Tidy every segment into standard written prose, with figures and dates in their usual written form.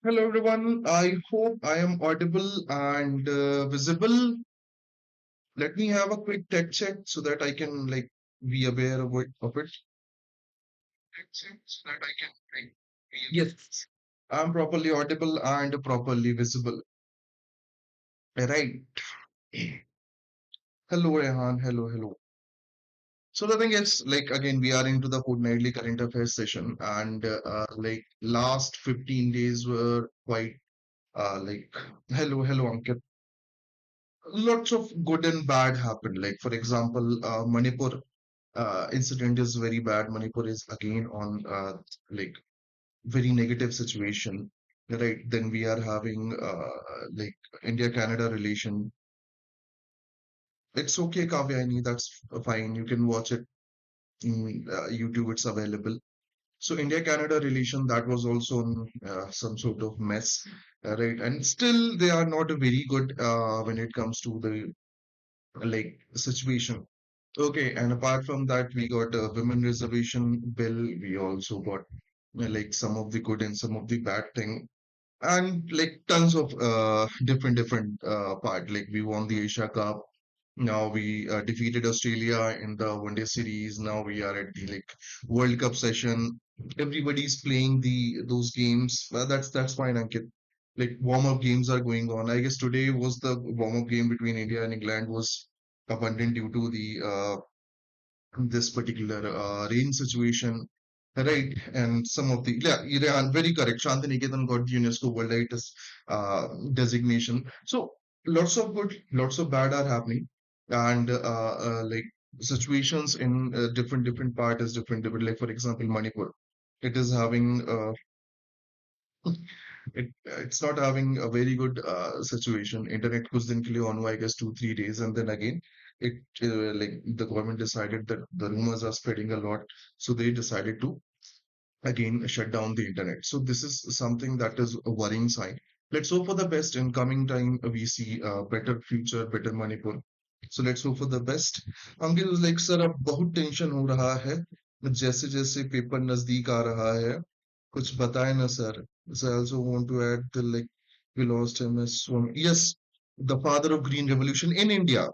Hello everyone. I hope I am audible and visible. Let me have a quick tech check so that I can be aware of it. Tech check so that I can Yes, I'm properly audible and properly visible. Right. Hello, Rehan. Hello, hello. So the thing is, again, we are into the fortnightly current affairs session, and last 15 days were quite like hello, hello, Ankit. Lots of good and bad happened. Like for example, Manipur incident is very bad. Manipur is again on like very negative situation, right? Then we are having like India-Canada relation. It's okay, Kavyani, that's fine. You can watch it in YouTube. It's available. So India-Canada relation that was also some sort of mess, right? And still they are not very good when it comes to the situation. Okay, and apart from that, we got a women reservation bill. We also got some of the good and some of the bad thing, and like tons of different part. Like we won the Asia Cup. Now we defeated Australia in the one day series. Now we are at the World Cup session. Everybody's playing the those games. That's fine, Ankit. Like warm up games are going on. I guess today was the warm up game between India and England was abundant due to the this particular rain situation, right? And some of the Iran, very correct. Shantiniketan got the UNESCO World Heritage designation. So lots of good, lots of bad are happening, and situations in different part is different. Like for example, Manipur, it is having it's not having a very good situation. Internet कुछ दिन के लिए on हुआ, I guess 2 3 days, and then again it the government decided that the rumors are spreading a lot, so they decided to again shut down the internet. So this is something that is a worrying sign. Let's hope for the best. In coming time we see a better future, better Manipur. So let's hope for the best. Ankit was like, sir, अब बहुत tension हो रहा है, जैसे जैसे paper नजदीक आ रहा है, कुछ बताएं ना sir. So I also want to add the we lost him as one. Yes, the father of green revolution in India.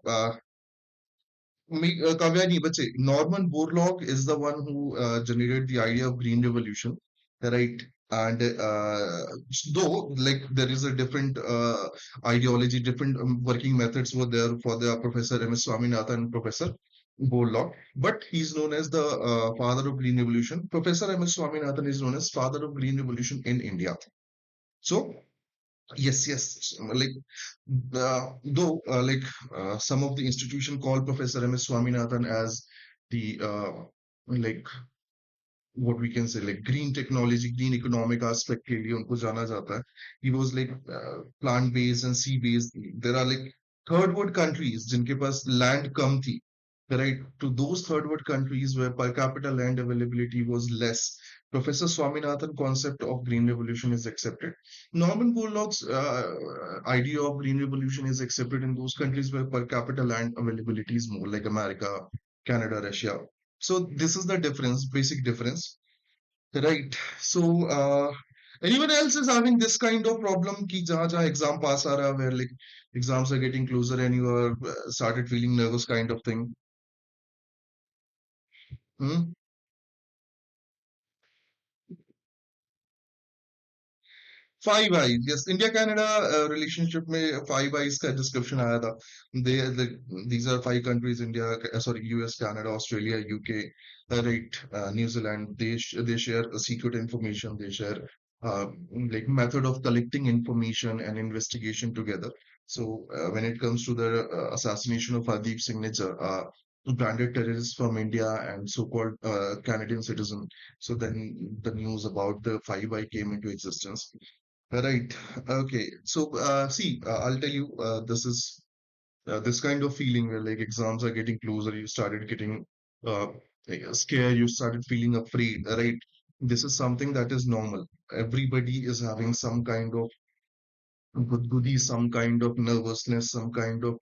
Kavyani, but say Norman Borlaug is the one who generated the idea of green revolution, right? And though there is a different ideology, different working methods were there for the Professor M.S. Swaminathan and Professor Borlaug, but he's known as the father of green revolution. Professor M.S. Swaminathan is known as father of green revolution in India. So yes, yes. Though, some of the institution called Professor M.S. Swaminathan as the like what we can say green technology, green economic aspect के लिए उनको जाना जाता है. He was plant based and sea based. There are third world countries जिनके पास land कम थी, right? To those third world countries where per capita land availability was less, Professor Swaminathan concept of green revolution is accepted. Norman Borlaug's idea of green revolution is accepted in those countries where per capita land availability is more, like America, Canada, Russia. So this is the difference, basic difference, right? So anyone else is having this kind of problem कि जहाँ जहाँ exam pass आ रहा, where exams are getting closer and you are started feeling nervous kind of thing. Hmm? Five Eyes, yes, India Canada relationship में Five Eyes का description आया था. These are five countries: India, sorry, US, Canada, Australia, UK, right, New Zealand. They share secret information. They share uh, method of collecting information and investigation together. So when it comes to the assassination of Hardeep Singh Nijjar, branded terrorist from India and so-called Canadian citizen. So then the news about the Five Eye came into existence. Right. Okay. So, see, I'll tell you, this is this kind of feeling where exams are getting closer, you started getting uh, scared, you started feeling afraid, right? This is something that is normal. Everybody is having some kind of goody, some kind of nervousness, some kind of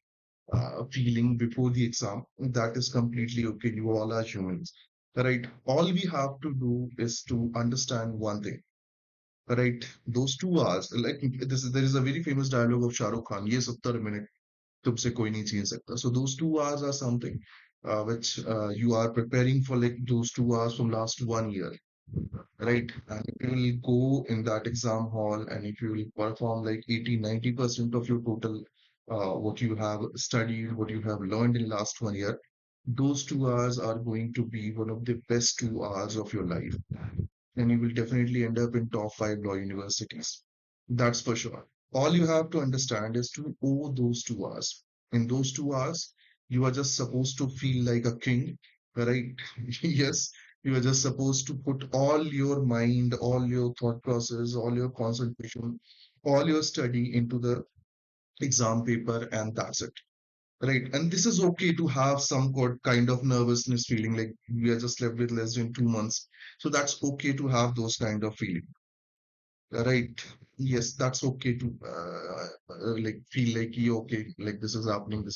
feeling before the exam. That is completely okay. You all are humans, right? All we have to do is to understand one thing. right? Those 2 hours, like this, there is a very famous dialogue of Shah Rukh Khan, "ये 70 minute तुमसे कोई नहीं छीन सकता." So those 2 hours are something which you are preparing for, like those 2 hours from last 1 year, right? And if you will go in that exam hall and if you will perform like 80, 90% of your total what you have studied, what you have learned in last 1 year, those 2 hours are going to be one of the best 2 hours of your life. And you will definitely end up in top five law universities. That's for sure. All you have to understand is to owe those 2 hours. In those 2 hours, you are just supposed to feel like a king, right? Yes, you are just supposed to put all your mind, all your thought process, all your concentration, all your study into the exam paper, and that's it. Right. And this is okay to have some kind of nervousness feeling like we are just left with less than 2 months. So that's okay to have those kind of feeling. Right. Yes, that's okay to like feel like you okay, like this is happening.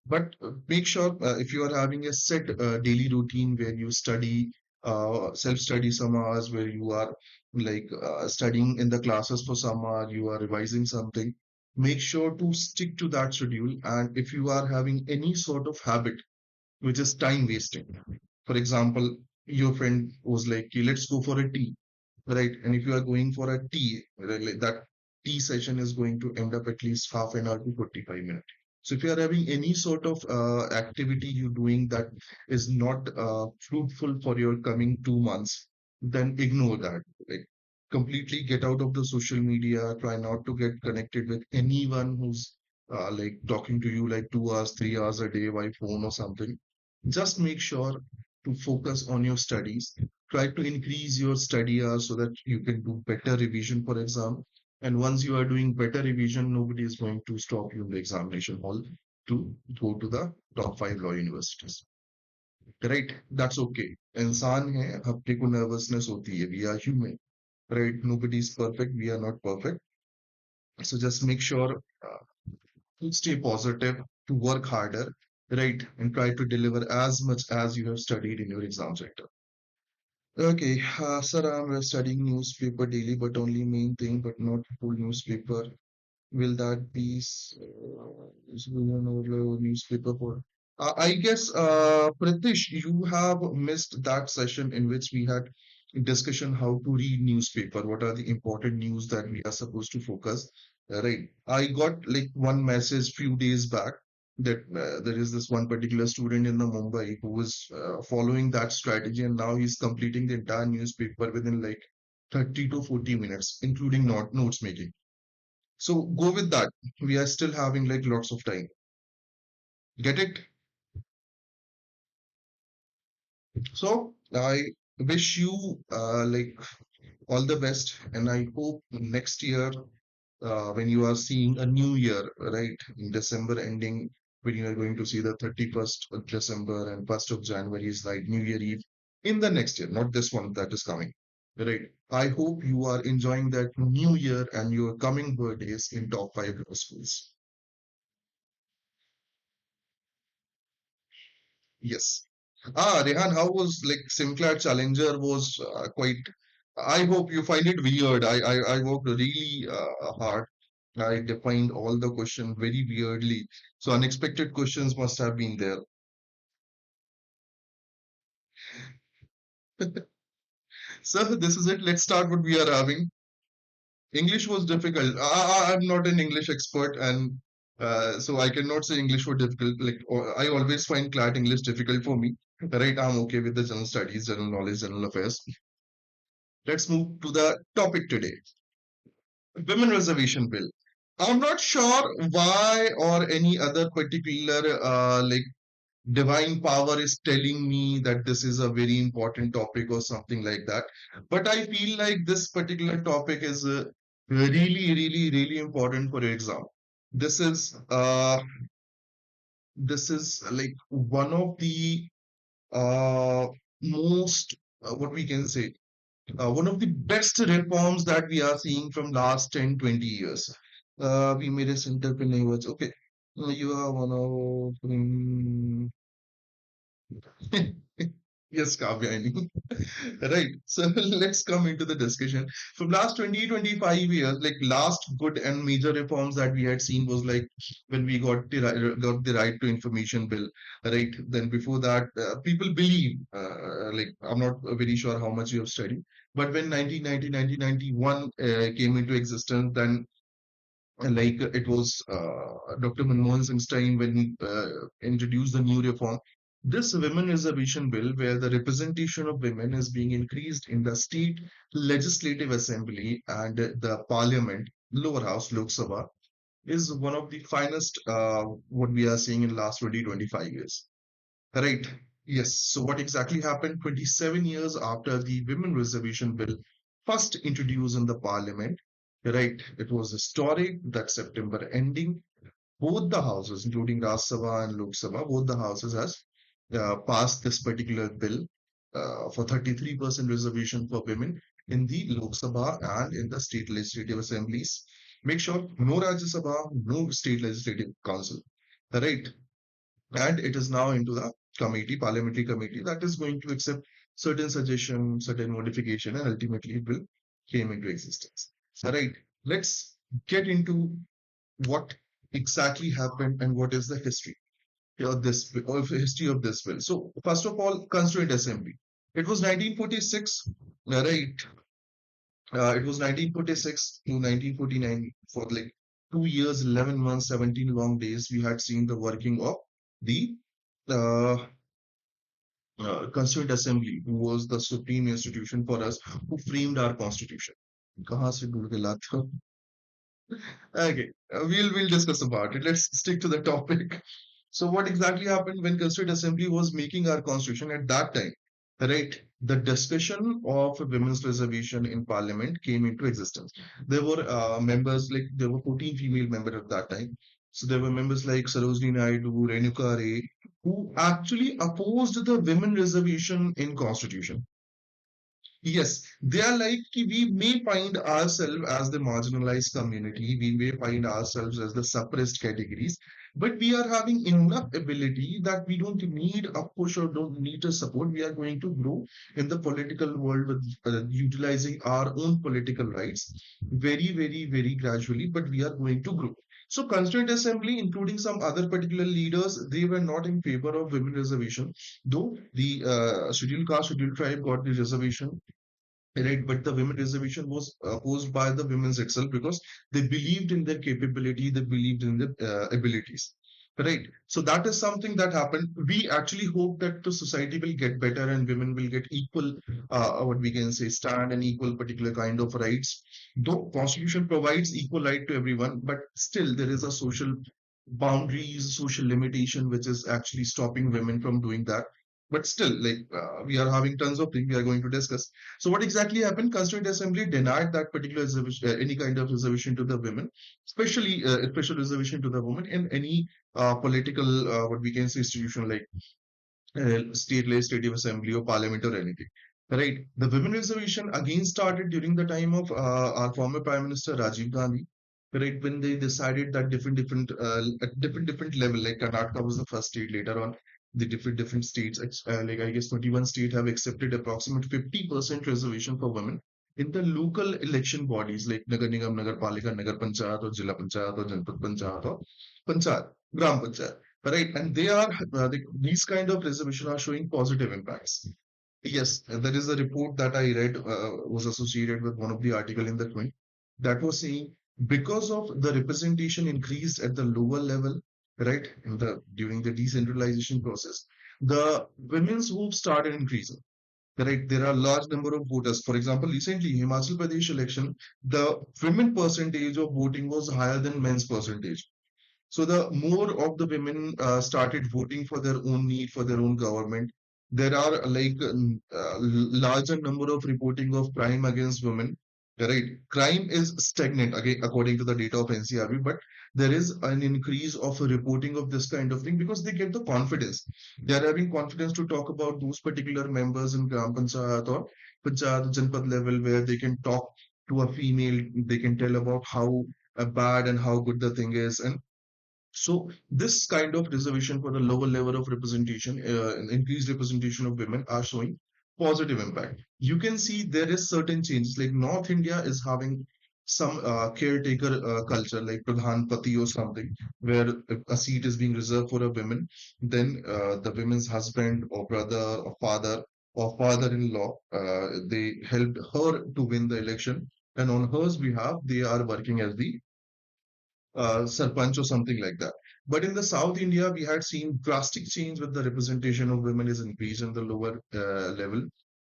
But make sure if you are having a set daily routine where you study, self-study some hours, where you are like studying in the classes for some hour, you are revising something. Make sure to stick to that schedule. And if you are having any sort of habit which is time wasting, for example, your friend was like, "Okay, let's go for a tea." Right. And if you are going for a tea, like that tea session is going to end up at least half an hour to 45 minutes. So if you are having any sort of activity you're doing that is not fruitful for your coming 2 months, then ignore that. Like completely get out of the social media. Try not to get connected with anyone who's like talking to you like 2 hours, 3 hours a day by phone or something. Just make sure to focus on your studies. Try to increase your study hours so that you can do better revision for exam. And once you are doing better revision, nobody is going to stop you in the examination hall to go to the top five law universities. Right? That's okay. इंसान है, अपने को nervousness होती है. We are human, right? Nobody is perfect. We are not perfect. So just make sure to stay positive, to work harder, right? And try to deliver as much as you have studied in your exam center. Okay, sir, I'm studying newspaper daily, but only main thing, but not full newspaper. Will that be is we don't know the newspaper for? I guess, Pratish, you have missed that session in which we had discussion how to read newspaper. What are the important news that we are supposed to focus? Right. I got like one message few days back that there is this one particular student in the Mumbai who was following that strategy, and now he's completing the entire newspaper within like 30 to 40 minutes, including notes making. So go with that. We are still having like lots of time. Get it? So I wish you like all the best, and I hope next year when you are seeing a new year, right, in December ending, when you are going to see the 31st of December and 1st of January is like New Year Eve in the next year, not this one that is coming. Right. I hope you are enjoying that new year and your coming birthdays in top five law schools. Yes. Rehan, how was like Simclat Challenger was quite. I hope you find it weird. I worked really hard. I defined all the questions very weirdly. So unexpected questions must have been there. So this is it. Let's start what we are having. English was difficult. I'm not an English expert, and so I cannot say English was difficult. Like I always find CLAT English difficult for me. Right? I'm okay with the general studies, general knowledge, general affairs. Let's move to the topic today. Women reservation bill. I'm not sure why or any other particular like divine power is telling me that this is a very important topic or something like that. But I feel like this particular topic is really, really, really important for your exam. This is like one of the uh, most what we can say one of the best reforms that we are seeing from last 10, 20 years. We made a center पे नहीं बचा. Okay. You are one of Yes, Kavyani. Right. So let's come into the discussion. From last 20, 25 years, like last good and major reforms that we had seen was like when we got the right to information bill, right? Then before that, people believe, like I'm not very sure how much you have studied, but when 1990, 1991 came into existence, then like it was Dr. Manmohan Singh's time when he introduced the new reform. This women reservation bill, where the representation of women is being increased in the state legislative assembly and the parliament, lower house, Lok Sabha, is one of the finest what we are seeing in last 20, 25 years. Right. Yes. So what exactly happened 27 years after the Women Reservation Bill first introduced in the parliament? Right. It was historic that September ending. Both the houses, including Rajya Sabha and Lok Sabha, both the houses has passed this particular bill for 33% reservation for women in the Lok Sabha and in the state legislative assemblies. Make sure no Rajya Sabha, no state legislative council. Right, and it is now into the committee, parliamentary committee, that is going to accept certain suggestion, certain modification, and ultimately it will came into existence. All right, let's get into what exactly happened and what is the history of history of this bill. So first of all, Constituent Assembly. It was 1946, right? It was 1946 to 1949 for like 2 years, 11 months, 17 long days. We had seen the working of the uh, Constituent Assembly, who was the supreme institution for us, who framed our constitution. कहाँ से ढूंढ के लाते हो? Okay, we'll discuss about it. Let's stick to the topic. So, what exactly happened when Constituent Assembly was making our constitution at that time? Right, the discussion of a women's reservation in Parliament came into existence. There were members like there were 14 female members at that time. So there were members like Sarojini Naidu, Renuka Ray, who actually opposed the women reservation in constitution. Yes, they are like we may find ourselves as the marginalized community, we may find ourselves as the suppressed categories, but we are having enough ability that we don't need a push or don't need a support. We are going to grow in the political world with utilizing our own political rights very, very, very gradually, but we are going to grow. So, Constituent Assembly, including some other particular leaders, they were not in favor of women reservation, though the scheduled caste, scheduled tribe got the reservation. Right, but the women reservation was opposed by the women's itself because they believed in their capability, they believed in their abilities. Right. So that is something that happened. We actually hope that the society will get better and women will get equal, what we can say, stand and equal particular kind of rights. Though Constitution provides equal right to everyone, but still there is a social boundaries, social limitation, which is actually stopping women from doing that. But still, like we are having tons of things we are going to discuss. So what exactly happened? Constituent Assembly denied that particular reservation, any kind of reservation to the women, especially special reservation to the women in any political, what we can say, institution like state legislative assembly or parliament or anything. Right. The women reservation again started during the time of our former Prime Minister Rajiv Gandhi. Right, when they decided that different level, like Karnataka was the first state. Later on, the different states, like I guess 21 states have accepted approximate 50% reservation for women in the local election bodies like Nagar Nigam, Nagar Palika, Nagar Panchayat, or Jilla Panchayat, or Janpad Panchayat, or Panchayat, Gram Panchayat. Right, and they are these kind of reservation are showing positive impacts. Yes, there is a report that I read was associated with one of the article in the Quint that was saying because of the representation increased at the lower level, right, in the during the decentralization process, the women's hope started increasing. Correct. There are large number of voters. For example, recently Himachal Pradesh election, the women percentage of voting was higher than men's percentage. So the more of the women started voting for their own need, for their own government. There are like larger number of reporting of crime against women. Right, crime is stagnant again according to the data of NCRB, but there is an increase of a reporting of this kind of thing because they get the confidence. They are having confidence to talk about those particular members in Gram Panchayat or Panchayat Janpad level where they can talk to a female, they can tell about how bad and how good the thing is, and So this kind of reservation for the lower level of representation, increased representation of women are showing positive impact. You can see there is certain changes, like North India is having some caretaker culture, like Pradhan Pati or something, where a seat is being reserved for a woman. Then the women's husband or brother or father-in-law, they helped her to win the election, and on hers behalf, they are working as the sarpanch or something like that. But in the South India, we had seen drastic change with the representation of women is increased in the lower level,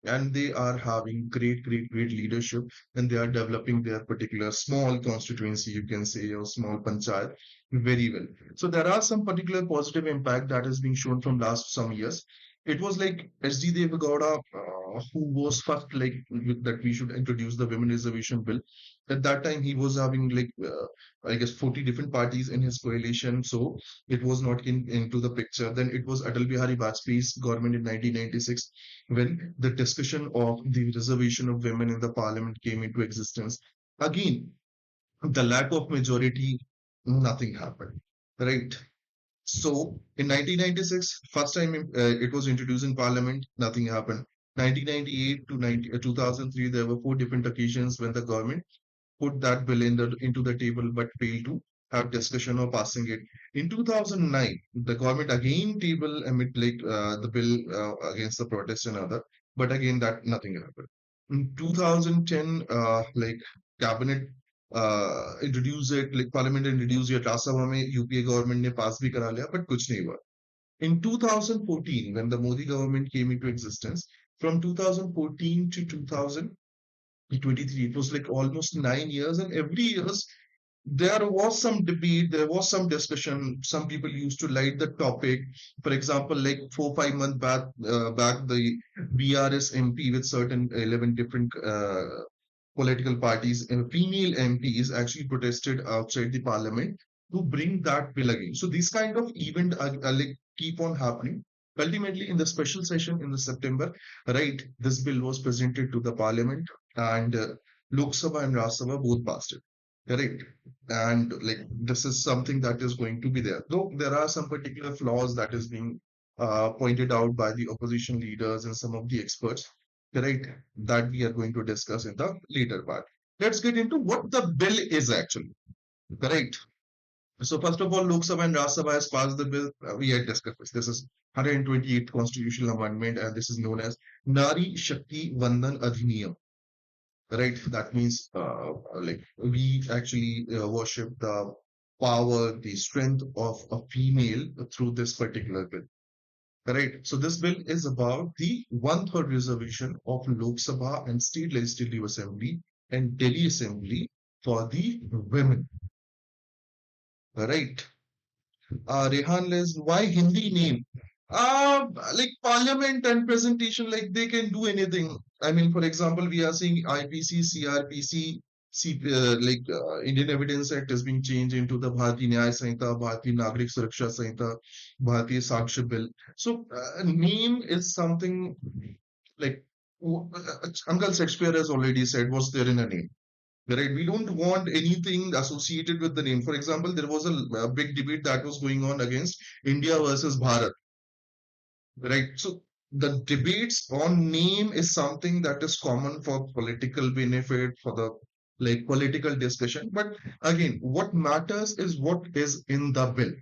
and they are having great leadership, and they are developing their particular small constituency, you can say, or small panchayat very well. So there are some particular positive impact that is being shown from last some years. It was like SD Devagowda, who was first like that we should introduce the women reservation bill. At that time, he was having like I guess 40 different parties in his coalition, so it was not into the picture. Then it was Atal Bihari Vajpayee's government in 1996 when the discussion of the reservation of women in the parliament came into existence. Again, the lack of majority, nothing happened, right? So in 1996, first time it was introduced in parliament, nothing happened. 1998 to 2003, there were four different occasions when the government put that bill into the table but failed to have discussion or passing it. In 2009, the government again table amid like the bill against the protest and other, but again that nothing happened. In 2010, like cabinet introduced it, like parliament introduced it, Rajya Sabha में UPA government ने पास भी करा लिया, but कुछ नहीं हुआ. In 2014, when the Modi government came into existence, from 2014 to 2023, it was like almost 9 years, and every years there was some debate, there was some discussion. Some people used to light the topic. For example, like 4 5 months back the BRS MP with certain 11 different political parties and female MPs actually protested outside the parliament to bring that bill again. So these kind of event are like keep on happening. Ultimately, in the special session in the September, right, this bill was presented to the parliament, and Lok Sabha and Rajya Sabha both passed it. Correct. And like this is something that is going to be there. Though there are some particular flaws that is being pointed out by the opposition leaders and some of the experts, correct, that we are going to discuss in the later part. Let's get into what the bill is actually. Correct. So first of all, Lok Sabha and Rajya Sabha has passed the bill. We had discussed this. This is 128th constitutional amendment, and this is known as Nari Shakti Vandan Adhiniyam. Right? That means like we actually worship the power, the strength of a female through this particular bill. Correct. So this bill is about the one-third reservation of Lok Sabha and State Legislative Assembly and Delhi Assembly for the women. Right. Rehan Les, why Hindi name? Like parliament and presentation, like they can do anything. I mean, for example, we are seeing IPC, CRPC, like Indian Evidence Act is being changed into the Bharatiya Nyaya Sanhita, Bharatiya Nagrik Suraksha Sanhita, Bharatiya Sakshya Bill. So, name is something like Uncle Shakespeare has already said, what's there in a name? Right? We don't want anything associated with the name. For example, there was a big debate that was going on against India versus Bharat, right? So the debates on name is something that is common for political benefit, for the like political discussion. But again, what matters is what is in the bill,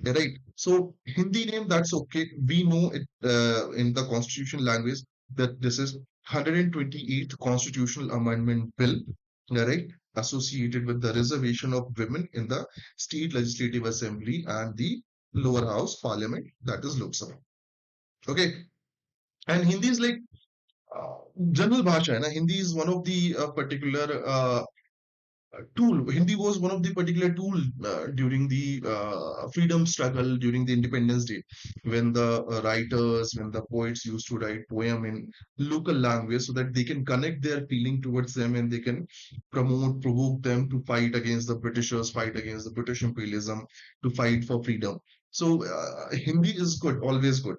right? So Hindi name, that's okay. We know it in the constitution language that this is 128th constitutional amendment bill, right? Associated with the reservation of women in the state legislative assembly and the lower house parliament, that is Lok Sabha. Okay, and Hindi is like uh, general bhasha, hai na? Hindi is one of the particular tool. Hindi was one of the particular tool during the freedom struggle during the Independence Day, when the writers, when the poets used to write poem in local language so that they can connect their feeling towards them and they can provoke them to fight against the Britishers, fight against the British imperialism, to fight for freedom. So Hindi is good, always good,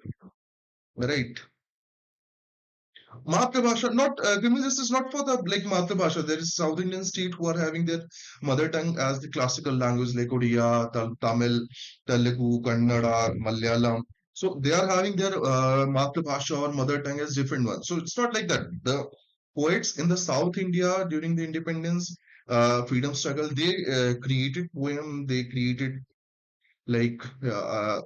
right? Matrabhasha, not criminal justice, not for the like Matrabhasha. There is South Indian state who are having their mother tongue as the classical language, like Odia, Tamil, Telugu, Kannada, Malayalam. So they are having their Matrabhasha or mother tongue as different ones. So it's not like that. The poets in the South India during the independence, freedom struggle, they created poem, they created like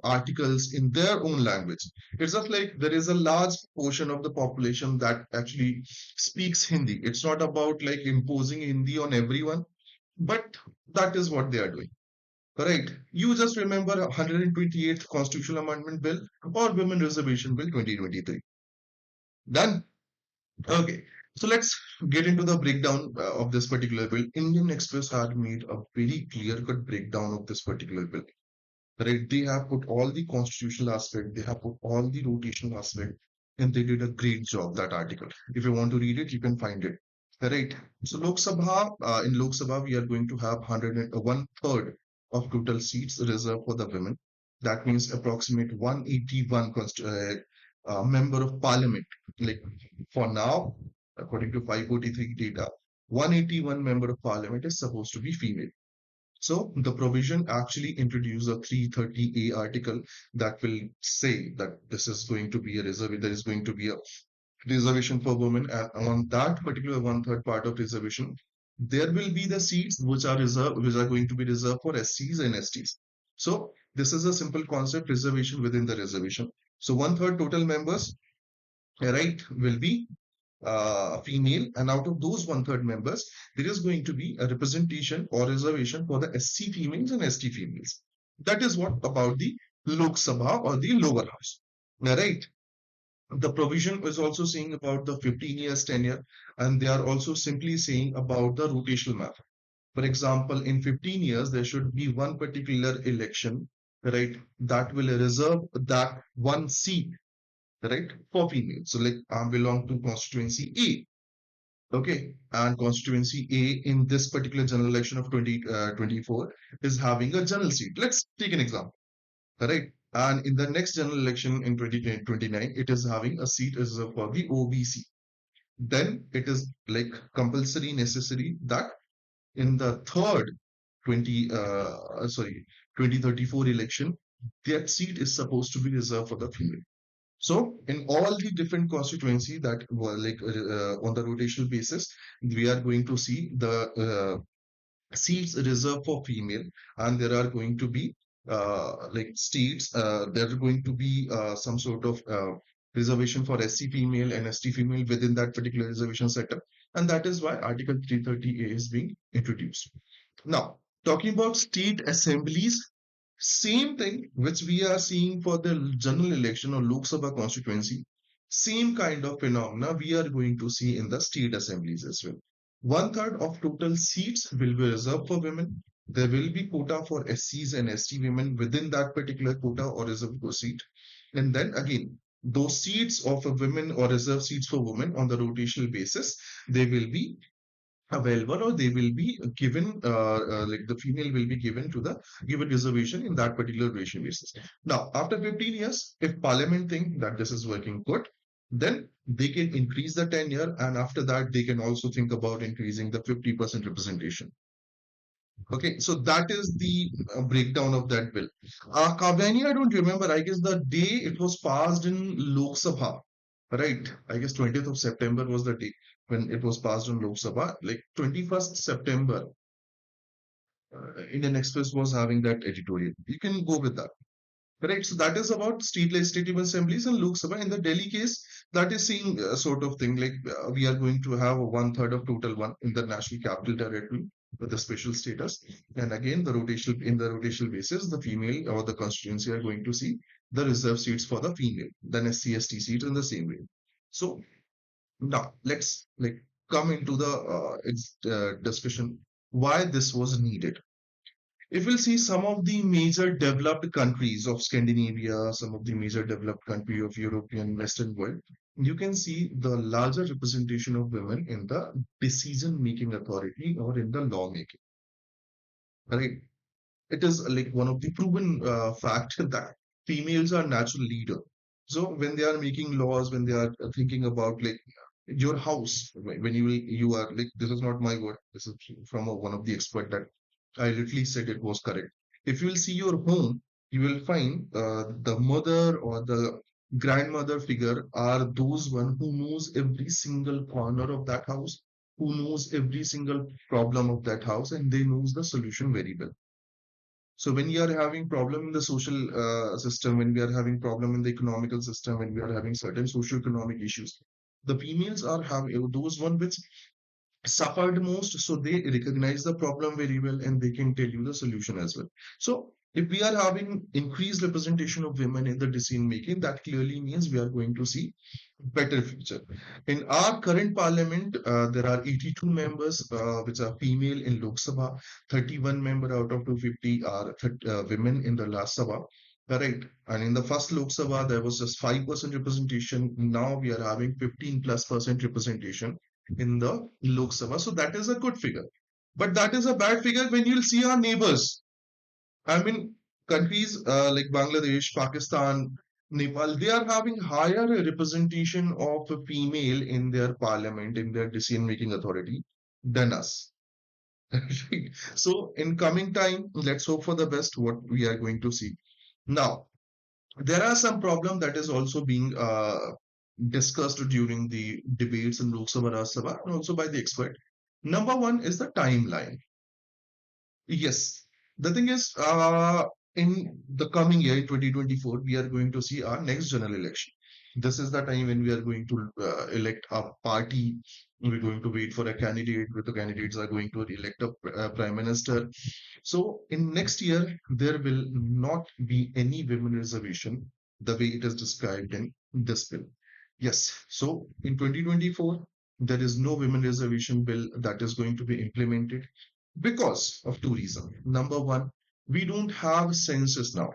articles in their own language. It's just like there is a large portion of the population that actually speaks Hindi. It's not about like imposing Hindi on everyone, but that is what they are doing. Right. You just remember 128th Constitutional Amendment Bill or Women Reservation Bill 2023. Done. Okay. So let's get into the breakdown of this particular bill. Indian Express had made a very clear-cut breakdown of this particular bill. Right? They have put all the constitutional aspect, they have put all the rotational aspect, and they did a great job, that article. If you want to read it, you can find it. Right. So in Lok Sabha, we are going to have 100 and, one third of total seats reserved for the women. That means approximate 181 member of parliament. Like for now, according to 543 data, 181 member of parliament is supposed to be female. So the provision actually introduced a 330A article that will say that this is going to be a reserve, there is going to be a reservation for women, and on that particular one third part of reservation, there will be the seats which are reserved, which are going to be reserved for SCs and STs. So this is a simple concept, reservation within the reservation. So one third total members, right, will be female, and out of those one third members, there is going to be a representation or reservation for the SC females and ST females. That is what about the Lok Sabha or the lower house. All right. The provision is also saying about the 15 years tenure, and they are also simply saying about the rotational map. For example, in 15 years, there should be one particular election, right, that will reserve that one seat, right, for females. So, like, I belong to constituency A. Okay, and constituency A in this particular general election of 2024 is having a general seat. Let's take an example, right? And in the next general election in 2029, it is having a seat reserved for the OBC. Then it is like compulsory necessary that in the third 2034 election, that seat is supposed to be reserved for the female. So in all the different constituency that were like on the rotational basis, we are going to see the seats reserved for female, and there are going to be like states, there are going to be some sort of reservation for SC female and ST female within that particular reservation setup, and that is why Article 330A is being introduced. Now, talking about state assemblies, same thing which we are seeing for the general election or Lok Sabha constituency, same kind of phenomena we are going to see in the state assemblies as well. One third of total seats will be reserved for women. There will be quota for SCs and ST women within that particular quota or reserved seat. And then again, those seats of a women or reserved seats for women on the rotational basis, they will be available, or they will be given like the female will be given to the given reservation in that particular reservation basis. Now after 15 years, if parliament think that this is working good, then they can increase the tenure, and after that they can also think about increasing the 50% representation. Okay, so that is the breakdown of that bill. Kavani, I don't remember. I guess the day it was passed in Lok Sabha, right? I guess 20th of September was the day when it was passed in Lok Sabha. Like 21st September, Indian Express was having that editorial. You can go with that. Correct. So that is about state legislative assemblies and Lok Sabha. In the Delhi case, that is seeing a sort of thing like we are going to have one third of total one in the national capital territory with a special status. And again, the rotational basis, the female or the constituency are going to see the reserved seats for the female, then SC/ST seats in the same way. So now let's like come into the discussion why this was needed. If we'll see some of the major developed countries of Scandinavia, some of the major developed country of European Western world, you can see the larger representation of women in the decision-making authority or in the lawmaking. Right? It is like one of the proven fact that females are natural leader. So when they are making laws, when they are thinking about like Your house, when you are like, this is not my word, this is from one of the expert that I literally said it was correct. If you will see your home, you will find the mother or the grandmother figure are those one who knows every single corner of that house, who knows every single problem of that house, and they knows the solution very well. So when you are having problem in the social system, when we are having problem in the economical system, when we are having certain socio-economic issues, the females are having those one which suffered most, so they recognize the problem very well and they can tell you the solution as well. So if we are having increased representation of women in the decision making, that clearly means we are going to see better future. In our current parliament, there are 82 members which are female in Lok Sabha, 31 member out of 250 are women in the last Sabha. Correct. And in the first Lok Sabha, there was just 5% representation. Now we are having 15 plus percent representation in the Lok Sabha. So that is a good figure. But that is a bad figure when you'll see our neighbors. I mean, countries like Bangladesh, Pakistan, Nepal, they are having higher representation of a female in their parliament, in their decision-making authority than us. Right? So in coming time, let's hope for the best what we are going to see. Now, there are some problem that is also being discussed during the debates in Lok Sabha, Rajya Sabha, and also by the expert. Number one is the timeline. Yes, the thing is, in the coming year, in 2024, we are going to see our next general election. This is the time when we are going to elect a party. We're going to wait for a candidate, where the candidates are going to elect a prime minister. So in next year, there will not be any women reservation the way it is described in this bill. Yes, so in 2024, there is no women reservation bill that is going to be implemented because of two reasons. Number one, we don't have census now.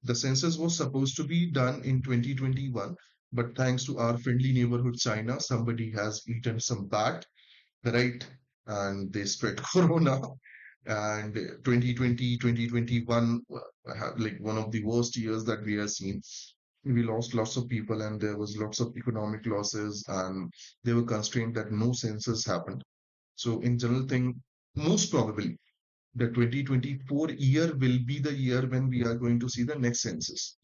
The census was supposed to be done in 2021, but thanks to our friendly neighborhood China, somebody has eaten some bat, right? And they spread corona. And 2020, 2021, like one of the worst years that we have seen. We lost lots of people, and there was lots of economic losses, and they were constrained that no census happened. So, in general thing, most probably the 2024 year will be the year when we are going to see the next census.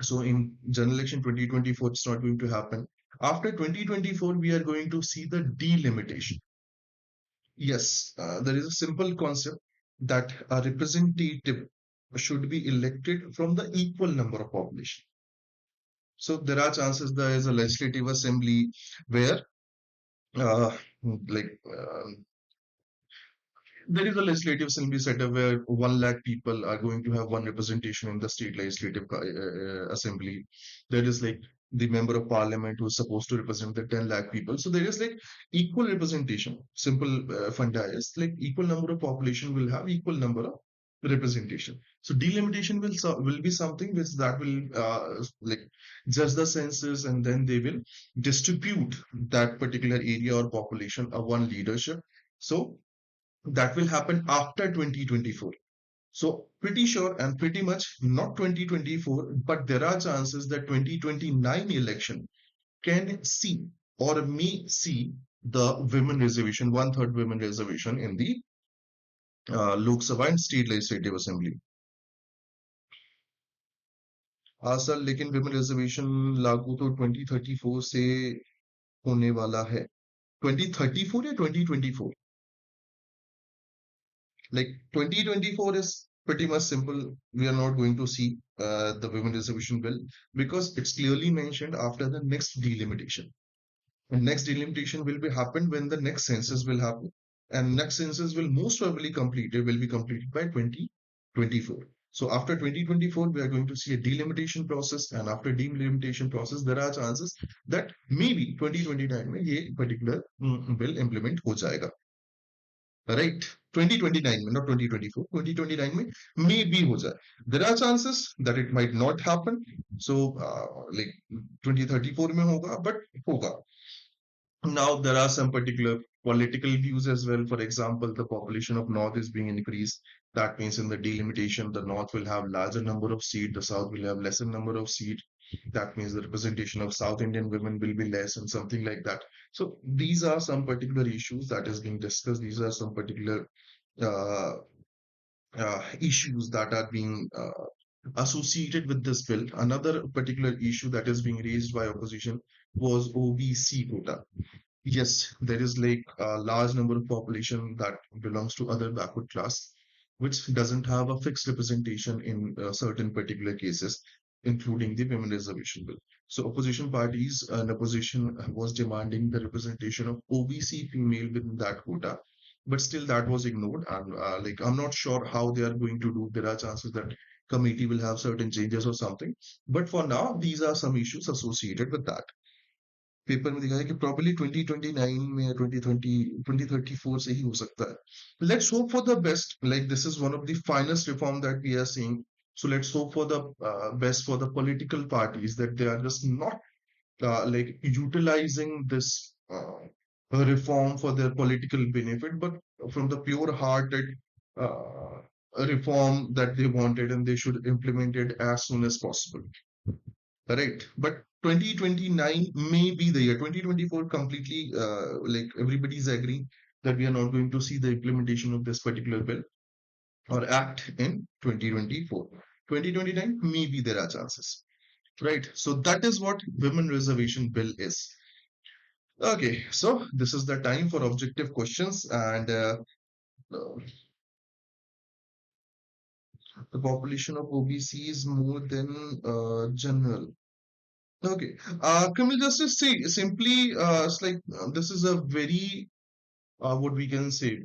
So in general election 2024, it's not going to happen. After 2024, we are going to see the delimitation. Yes, there is a simple concept that a representative should be elected from the equal number of population. So there are chances there is a legislative assembly where uh, like there is a legislative assembly setup where 1 lakh people are going to have one representation in the state legislative assembly. There is like the member of parliament who is supposed to represent the 10 lakh people. So there is like equal representation. Simple funda is like equal number of population will have equal number of representation. So delimitation will be something which that will like judge the census, and then they will distribute that particular area or population of one leadership. So that will happen after 2024. So pretty sure and pretty much not 2024, but there are chances that 2029 election can see or may see the women reservation, one-third women reservation in the Lok Sabha and State Legislative Assembly. हाँ sir, लेकिन women reservation लागू तो 2034 से होने वाला है. 2034 या 2024? Like 2024 is pretty much simple. We are not going to see the women reservation bill because it's clearly mentioned after the next delimitation. And next delimitation will be happen when the next census will happen. And next census will most probably will be completed by 2024. So after 2024, we are going to see a delimitation process, and after delimitation process, there are chances that maybe 2029 में ये particular bill implement हो जाएगा. Right, 2029 में, not 2024, 2029 में maybe हो जाए. There are chances that it might not happen. So like 2034 में होगा, but होगा. Now there are some particular political views as well. For example, the population of North is being increased. That means in the delimitation, the North will have larger number of seats, the South will have lesser number of seats. That means the representation of South Indian women will be less and something like that. So these are some particular issues that is being discussed. These are some particular uh, issues that are being associated with this bill. Another particular issue that is being raised by opposition was OBC quota. Yes, there is like a large number of population that belongs to other backward class, which doesn't have a fixed representation in certain particular cases, including the women reservation bill. So opposition parties and opposition was demanding the representation of OBC female within that quota, but still that was ignored. And like I'm not sure how they are going to do. There are chances that committee will have certain changes or something. But for now, these are some issues associated with that. Paper में दिखा है कि probably 2029 में या 2034 से ही हो सकता है. Let's hope for the best. Like this is one of the finest reform that we are seeing. So let's hope for the best for the political parties that they are just not like utilizing this reform for their political benefit, but from the pure-hearted reform that they wanted, and they should implement it as soon as possible. Correct. But 2029 may be the year. 2024 completely, like everybody's agreeing that we are not going to see the implementation of this particular bill or act in 2024. 2029, maybe there are chances. Right. So that is what women reservation bill is. Okay. So this is the time for objective questions, and uh, the population of OBC is more than general. Okay. Can we just say simply, it's like this is a very, what we can say,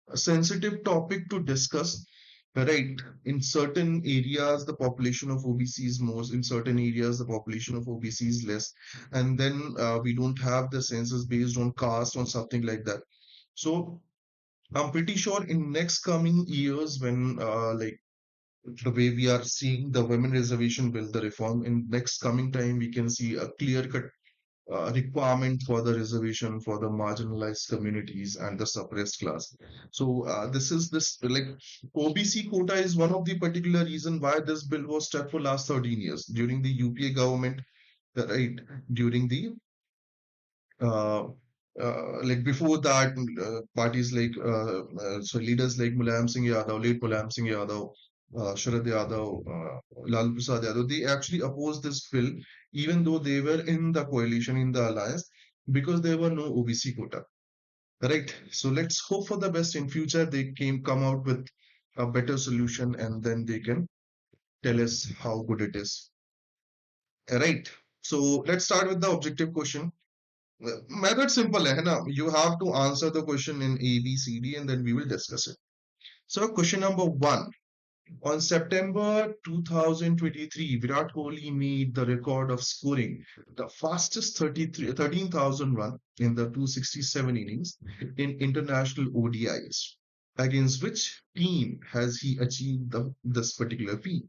a sensitive topic to discuss, right? In certain areas, the population of OBC is more, in certain areas, the population of OBC is less. And then we don't have the census based on caste or something like that. So I'm pretty sure in next coming years, when like the way we are seeing the women reservation bill, the reform in next coming time, we can see a clear cut requirement for the reservation for the marginalized communities and the suppressed class. So this is this like OBC quota is one of the particular reason why this bill was stuck for last 13 years during the UPA government, right? During the uh, like before that, parties like so leaders like Mulayam Singh Yadav, late Mulayam Singh Yadav, Sharad Yadav, Lalu Prasad Yadav, they actually opposed this bill even though they were in the coalition, in the alliance, because there were no OBC quota. Right. So let's hope for the best in future. They came come out with a better solution, and then they can tell us how good it is. Right. So let's start with the objective question. Method simple है ना? You have to answer the question in A, B, C, D, and then we will discuss it. So question number one. On September 2023, Virat Kohli made the record of scoring the fastest 13,000 run in the 267 innings in international ODIs. Against which team has he achieved this particular feat?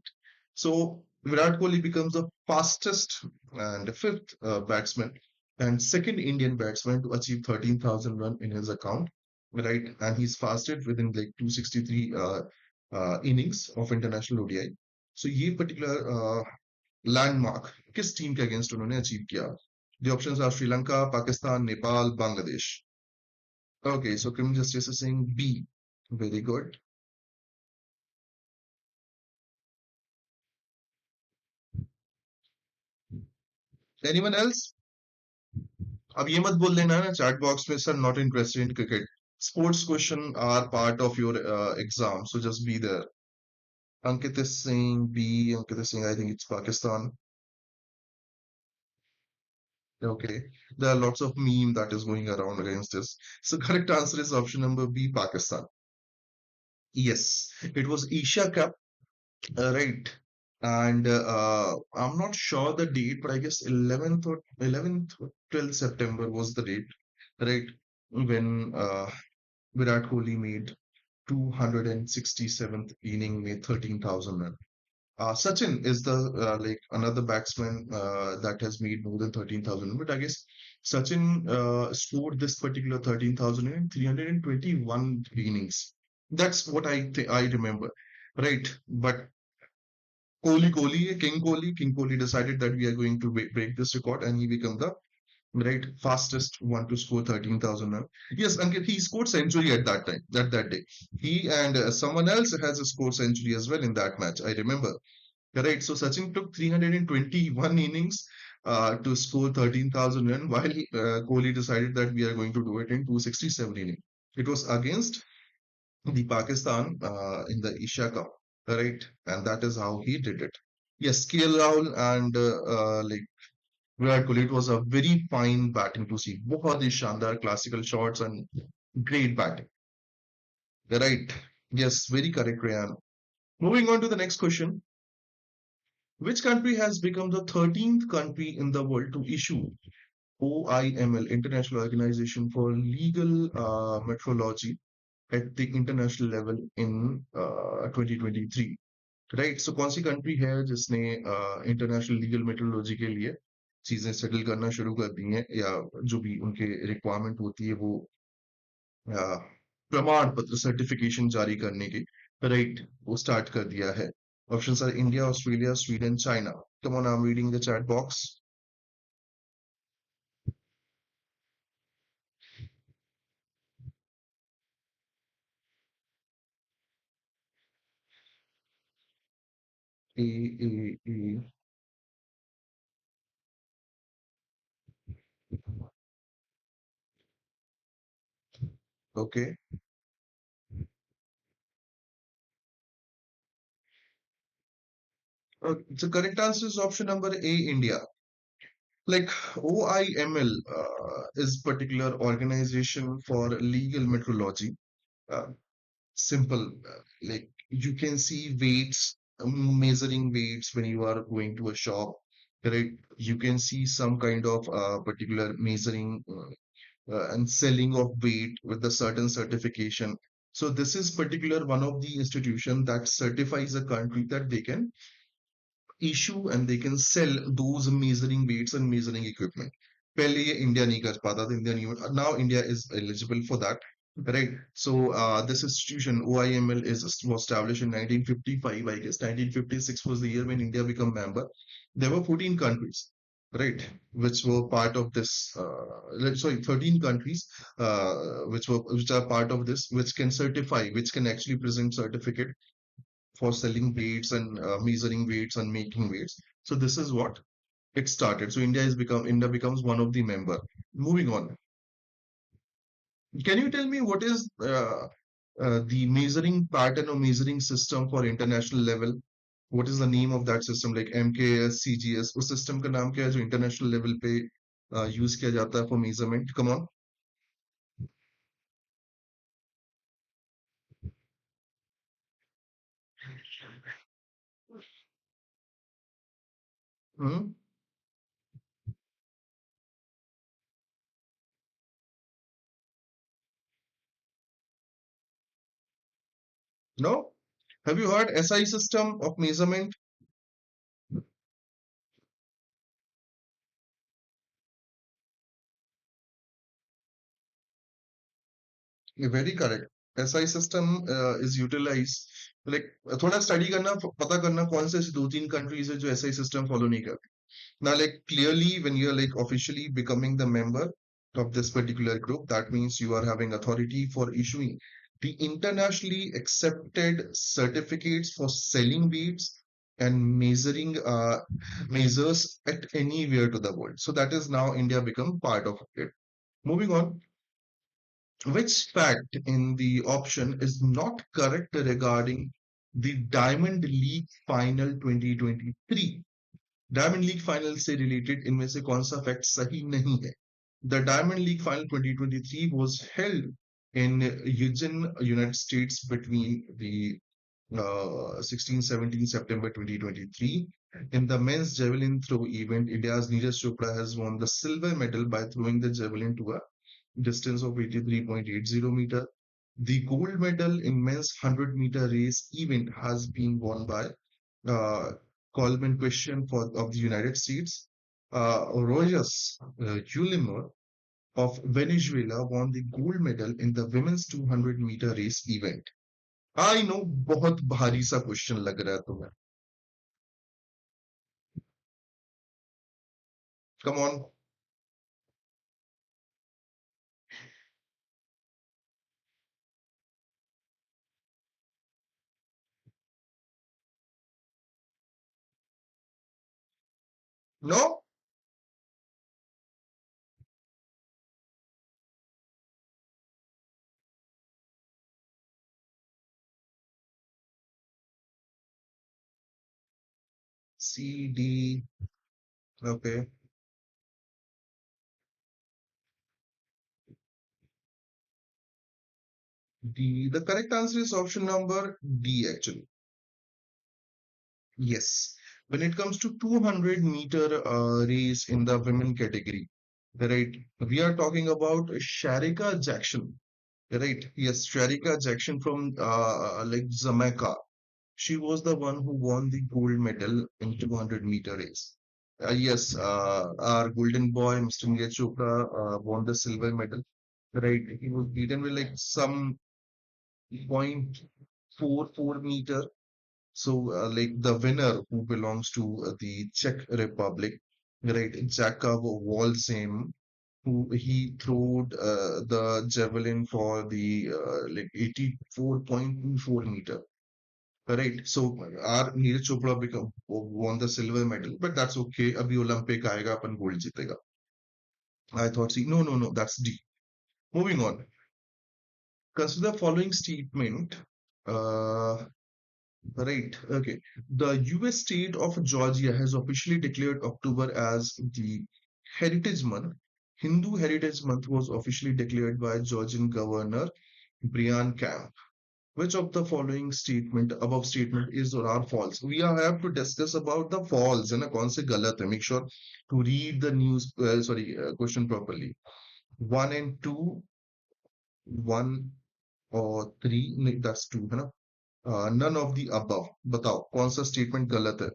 So Virat Kohli becomes the fastest and fifth batsman and second Indian batsman to achieve 13,000 run in his account, right? And he's fasted within like 263 innings of international ODI. So ये particular landmark किस team के against उन्होंने achieve किया? The options are Sri Lanka, Pakistan, Nepal, Bangladesh. Okay, so criminal justice is saying B. Very good. Anyone else? अब ये मत बोल देना ना chat box में sir not interested in cricket. Sports question are part of your exam, so just be there. Ankit is saying B. Ankit is saying I think it's Pakistan. Okay, there are lots of meme that is going around against this. So correct answer is option number B, Pakistan. Yes, it was Asia Cup, right? And I'm not sure the date, but I guess 11th or 12th September was the date, right? When Virat Kohli made 267th inning, made 13,000 runs. Sachin is the like another batsman that has made more than 13,000. But I guess Sachin scored this particular 13,000 in 321 innings. That's what I remember, right? But King Kohli decided that we are going to break this record, and he became the right fastest one to score 13,000 runs. Yes, Ankit, he scored century at that time, that day. He and someone else has a score century as well in that match. I remember. Right. So Sachin took 321 innings to score 13,000 runs, while Kohli decided that we are going to do it in 267 innings. It was against the Pakistan in the Asia Cup, right? And that is how he did it. Yes, KL Rahul and like Virat Kohli, it was a very fine batting to see. बहुत ही शानदार classical shots and great batting. Right. Yes, very correct, Rayan. Moving on to the next question. Which country has become the 13th country in the world to issue OIML, International Organization for Legal Metrology, at the international level in 2023? Right so कौन सी country है जिसने international legal metrology के लिए चीजें settle करना शुरू कर दी हैं या जो भी उनके रिक्वायरमेंट होती है वो अ, प्रमाण पत्र सर्टिफिकेशन जारी करने की राइट वो स्टार्ट कर दिया है options R India Australia Sweden China come on I am reading the chat box A A A okay the correct answer is option number A India like OIML is particular organization for legal metrology. Uh, Simple, like you can see weights, measuring weights when you are going to a shop, right? You can see some kind of particular measuring and selling of weight with a certain certification. So this is particular one of the institution that certifies a country that they can issue and they can sell those measuring weights and measuring equipment. पहले ये India नहीं कर पाता था India नहीं now India is eligible for that, right? So this institution OIML was established in 1955, I guess 1956 was the year when India became member. There were 14 countries, right, which were part of this sorry 13 countries which are part of this, which can certify, which can actually present certificate for selling weights and measuring weights and making weights. So this is what it started. So India becomes one of the member. Moving on. Can you tell me what is the measuring pattern or measuring system for international level? What is the name of that system like MKS, CGS? उस system का नाम क्या है जो international level पे use किया जाता है for measurement? Come on. Hmm? No? Have you heard SI system of measurement? Very correct. SI system is utilized like थोड़ा study करना पता करना कौन से दो तीन countries है जो SI system follow नहीं करते. Now, like clearly, when you're like officially becoming the member of this particular group, that means you are having authority for issuing the internationally accepted certificates for selling beads and measuring measures at anywhere to the world. So that is now India become part of it. Moving on, which fact in the option is not correct regarding the Diamond League Final 2023? Diamond league final से related इनमें से कौन सा fact सही नहीं है the diamond league final 2023 was held in Eugene, United States between the 16-17 September 2023. In the men's javelin throw event, India's Neeraj Chopra has won the silver medal by throwing the javelin to a distance of 83.80 meter. The gold medal in men's 100-meter race event has been won by uh, Coleman question for of the United States. Rogers Ulimer of Venezuela won the gold medal in the women's 200-meter race event. I know बहुत भारी सा question लग रहा है तुम्हें Come on. No? C, D. Okay. D. The correct answer is option number D, actually. Yes. When it comes to 200-meter race in the women category, right? We are talking about Sharika Jackson, right? Yes, Sharika Jackson from like Jamaica. She was the one who won the gold medal in 200-meter race. Yes, our golden boy, Mr. Neeraj Chopra, won the silver medal. Right, he was beaten with like some 0.44 meter. So, like the winner who belongs to the Czech Republic, right, Jakub Volsem, who he throwed the javelin for the like 84.24 meter. Right. So our Neeraj Chopra become won the silver medal, but that's okay. Abhi Olympic आएगा अपन gold जीतेगा. I thought, see, no, no, no, that's D. Moving on. Consider the following statement. Uh, right. Okay. The U.S. state of Georgia has officially declared October as the Heritage Month. Hindu Heritage Month was officially declared by Georgian Governor Brian Kemp. Which of the following statement, above statement is or are false? We have to discuss about the false, है ना कौन से गलत है. Make sure to read the news, question properly. One and two, one or three, नहीं, that's two, है ना. None of the above. बताओ कौन सा statement गलत है.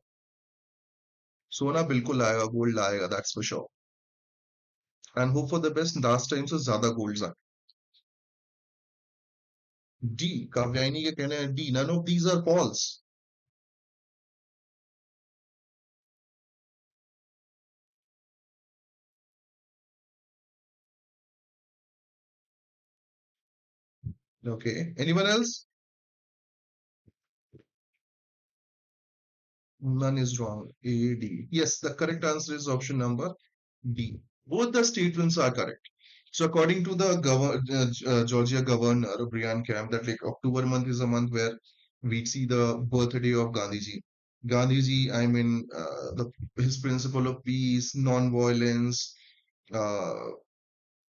सोना बिल्कुल आएगा, gold आएगा, that's for sure. And hope for the best. Last time से ज्यादा golds आए. D. काव्यायनी के कहना है D. None of these are false. Okay. Anyone else? None is wrong. A, D. Yes, the correct answer is option number D. Both the statements are correct. So, according to the Georgia governor, Brian Kemp, that like October month is a month where we see the birthday of Gandhiji. Gandhiji, I mean, his principle of peace, non-violence, uh,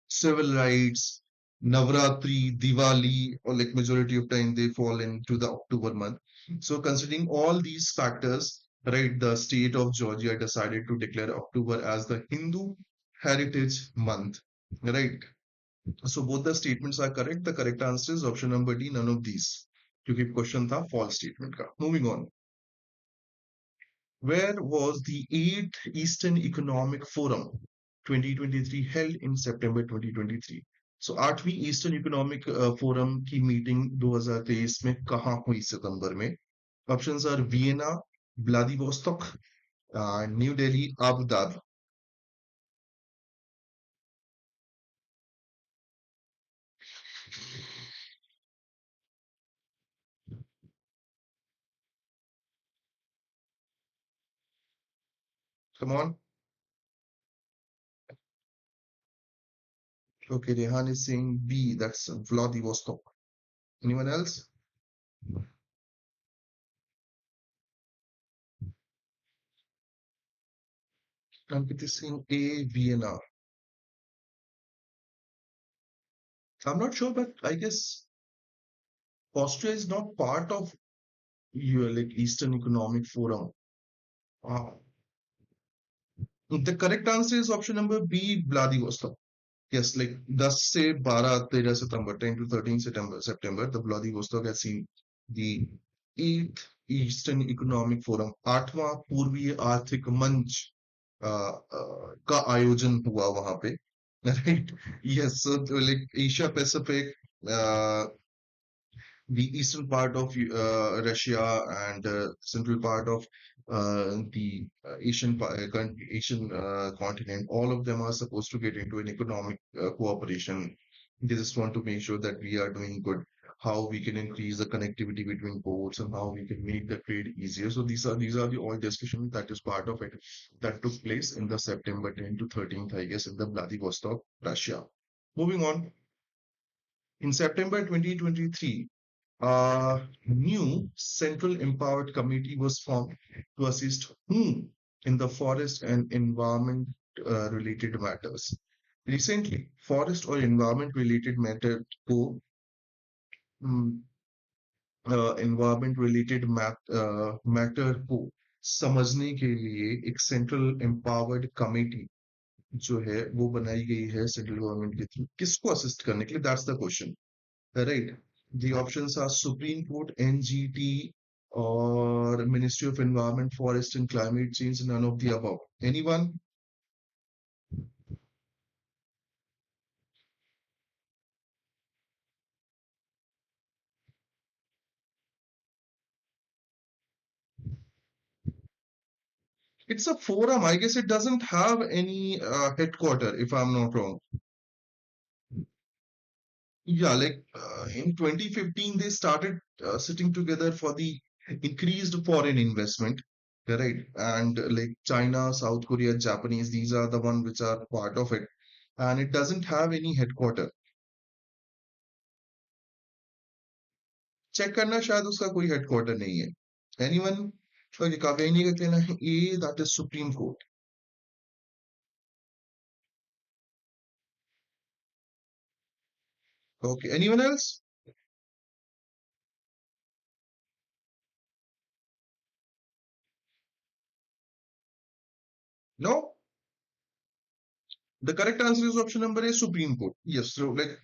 civil rights, Navratri, Diwali, or like majority of time they fall into the October month. So considering all these factors, right, the state of Georgia decided to declare October as the Hindu Heritage Month, right? So both the statements are correct. The correct answer is option number D, none of these. क्योंकि question था false statement का. Moving on. Where was the 8th Eastern Economic Forum 2023 held in September 2023? So 8वीं Eastern Economic Forum की meeting 2023 में कहाँ हुई सितंबर में? Options are Vienna, Vladivostok, New Delhi, Abu Dhabi. Come on. Okay, Rehan is saying B, that's Vladivostok. Anyone else? Ankit is saying A, Vienna. I'm not sure, but I guess Austria is not part of your like Eastern Economic Forum. Uh, the correct answer is option number B, Vladivostok. Yes, like 10 से 12-13 सितंबर, 10 to 13 September, the Vladivostok has seen the 8th Eastern Economic Forum, 8वां पूर्वीय आर्थिक मंच का आयोजन हुआ वहां पे. Right? Yes, so like Asia Pacific, the eastern part of Russia and central part of the Asian continent, all of them are supposed to get into an economic cooperation. They just want to make sure that we are doing good, how we can increase the connectivity between ports and how we can make the trade easier. So these are the all discussions that is part of it that took place in the September 10th to 13th, I guess, in the Vladivostok, Russia. Moving on, in September 2023, a new Central Empowered Committee was formed to assist whom in the forest and environment related matters. Recently, forest or environment related matter को mm, environment related matter को समझने के लिए एक central empowered committee जो है वो बनाई गई है सेंट्रल गवर्नमेंट के थ्रू किसको असिस्ट करने के लिए that's the question. Right. The options are Supreme Court, NGT, or Ministry of Environment, Forest and Climate Change, none of the above. Anyone? It's a forum. I guess it doesn't have any headquarter, if I'm not wrong. Yeah, like in 2015, they started sitting together for the increased foreign investment, right? And like China, South Korea, Japanese, these are the one which are part of it. And it doesn't have any headquarter. Check करना शायद उसका कोई headquarter नहीं है. Anyone? Okay, कावेनी का कहना है A that is supreme court. Okay, anyone else? No. The correct answer is option number A, Supreme Court. Yes, so like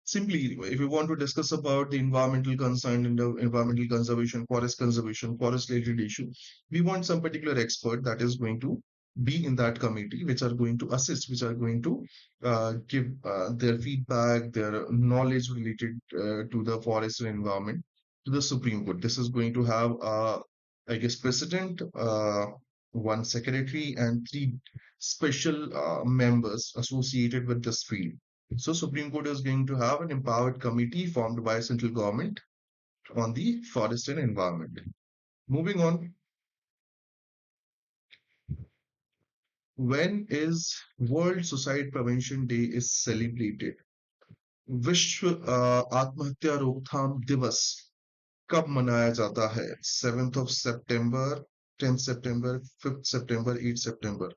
simply, if you want to discuss about the environmental concern and the environmental conservation, forest related issue, we want some particular expert that is going to be in that committee, which are going to assist, which are going to give their feedback, their knowledge related to the forest and environment to the Supreme Court. This is going to have, I guess, president, one secretary, and three special members associated with this field. So Supreme Court is going to have an empowered committee formed by central government on the forest and environment. Moving on, when is World Suicide Prevention Day is celebrated? विश्व आत्महत्या रोकथाम दिवस कब मनाया जाता है? 7th of September, 10th September, 5th September, 8th September.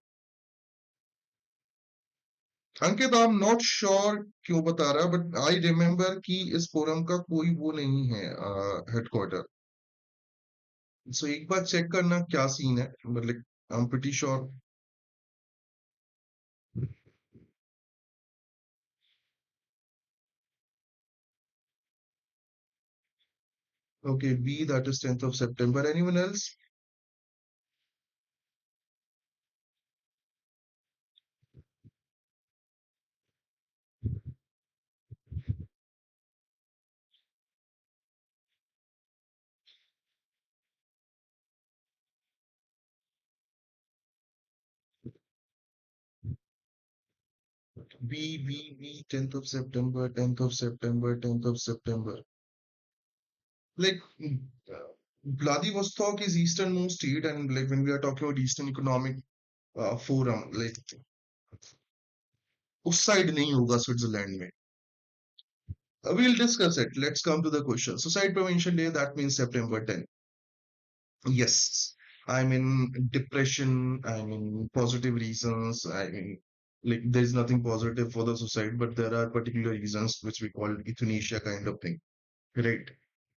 Ankit, I am not sure क्यों बता रहा, बट आई रिमेम्बर कि इस फोरम का कोई वो नहीं है हेडक्वार्टर. सो एक बार चेक करना क्या सीन है, मतलब I am pretty sure. Okay, B that is 10th of September. Anyone else? B 10th of September, 10th of September, 10th of September. Like Vladivostok is easternmost state, and like when we are talking about Eastern Economic Forum, like उस side नहीं होगा Switzerland में. We'll discuss it. Let's come to the question. Suicide Prevention Day, that means September 10th. Yes, I mean depression, I mean positive reasons, I mean like there's nothing positive for the suicide, but there are particular reasons which we call euthanasia kind of thing, right?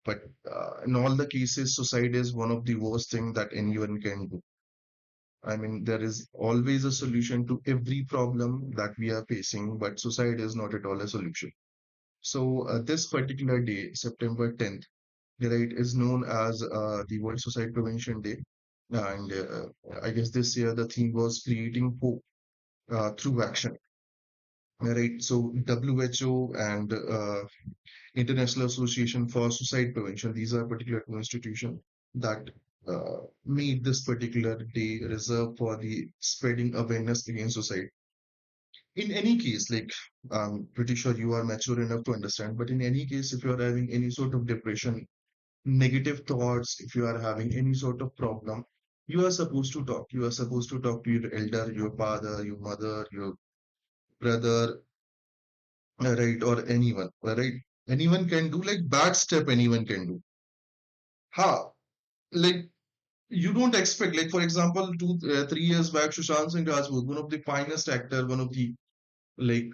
But in all the cases, suicide is one of the worst thing that anyone can do. I mean, there is always a solution to every problem that we are facing, but suicide is not at all a solution. So this particular day, September 10th, right, is known as the World Suicide Prevention Day. And I guess this year the theme was creating hope through action. Right, so WHO and International Association for Suicide Prevention, these are particular two institutions that made this particular day reserved for the spreading awareness against suicide. In any case, like I'm pretty sure you are mature enough to understand, but in any case, if you are having any sort of depression, negative thoughts, if you are having any sort of problem, you are supposed to talk. You are supposed to talk to your elder, your father, your mother, your brother, right, or anyone, right? Anyone can do like bad step, anyone can do. Ha, like you don't expect, like for example, 3 years back, Sushant Singh Rajput, one of the finest actor, one of the like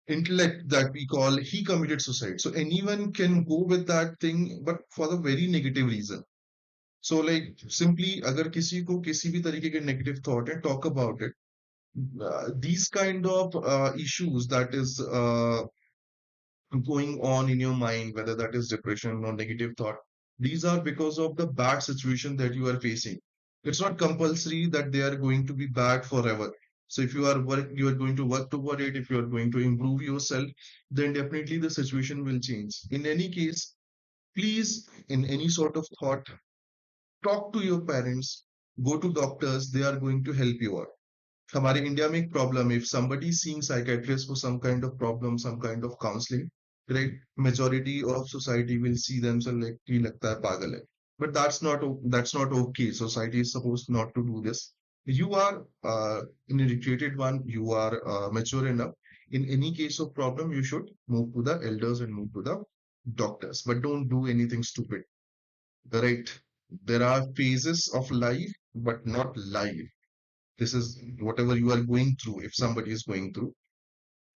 intellect that we call, he committed suicide. So anyone can go with that thing, but for the very negative reason. So like simply, अगर किसी को किसी भी तरीके के negative thought है, talk about it. These kind of issues that is going on in your mind, whether that is depression or negative thought, these are because of the bad situation that you are facing. It's not compulsory that they are going to be bad forever. So if you are going to work toward it, if you are going to improve yourself, then definitely the situation will change. In any case, please, in any sort of thought, talk to your parents, go to doctors, they are going to help you out. हमारे India में एक problem है, if somebody is seeing psychiatrist for some kind of problem, some kind of counseling, right, majority of society will see themselves like कि लगता है पागल है. But that's not okay. Society is supposed not to do this. You are an educated one, you are mature enough. In any case of problem, you should move to the elders and move to the doctors, but don't do anything stupid, right? There are phases of life, but not life. This is whatever you are going through. If somebody is going through,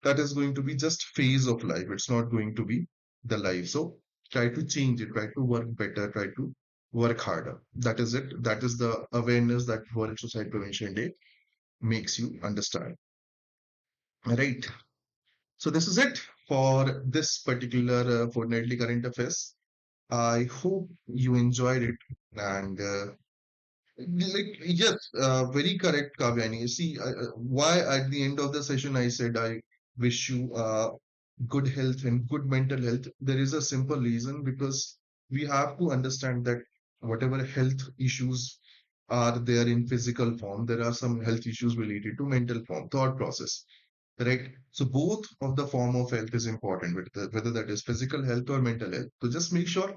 that is going to be just phase of life. It's not going to be the life. So try to change it, try to work better, try to work harder. That is it. That is the awareness that World Suicide Prevention Day makes you understand. Right. So this is it for this particular fortnightly current affairs. I hope you enjoyed it, and like, yes, very correct, Kavyani. You see, why at the end of the session I said I wish you good health and good mental health. There is a simple reason, because we have to understand that whatever health issues are there in physical form, there are some health issues related to mental form, thought process, right? So both of the form of health is important, whether that is physical health or mental health. So just make sure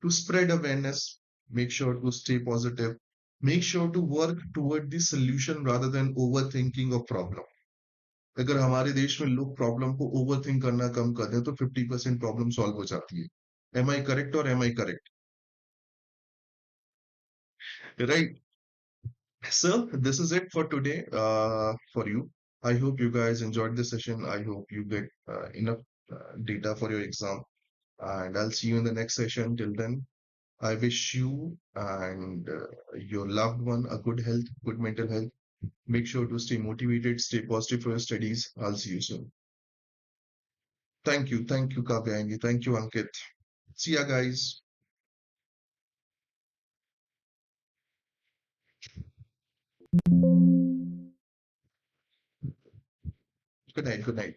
to spread awareness, make sure to stay positive, make sure to work toward the solution rather than overthinking of problem. अगर हमारे देश में लोग problem को overthink करना कम कर दें तो 50% प्रॉब्लम सॉल्व हो जाती है. Am I correct or am I correct? Right. So this is it for today for you. I hope you guys enjoyed this session. I hope you get enough data for your exam. And I'll see you in the next session. Till then, I wish you and your loved one a good health, good mental health. Make sure to stay motivated, stay positive for your studies. I'll see you soon. Thank you, Kavya, thank you, Ankit. See ya, guys. Good night, good night.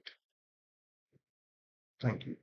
Thank you.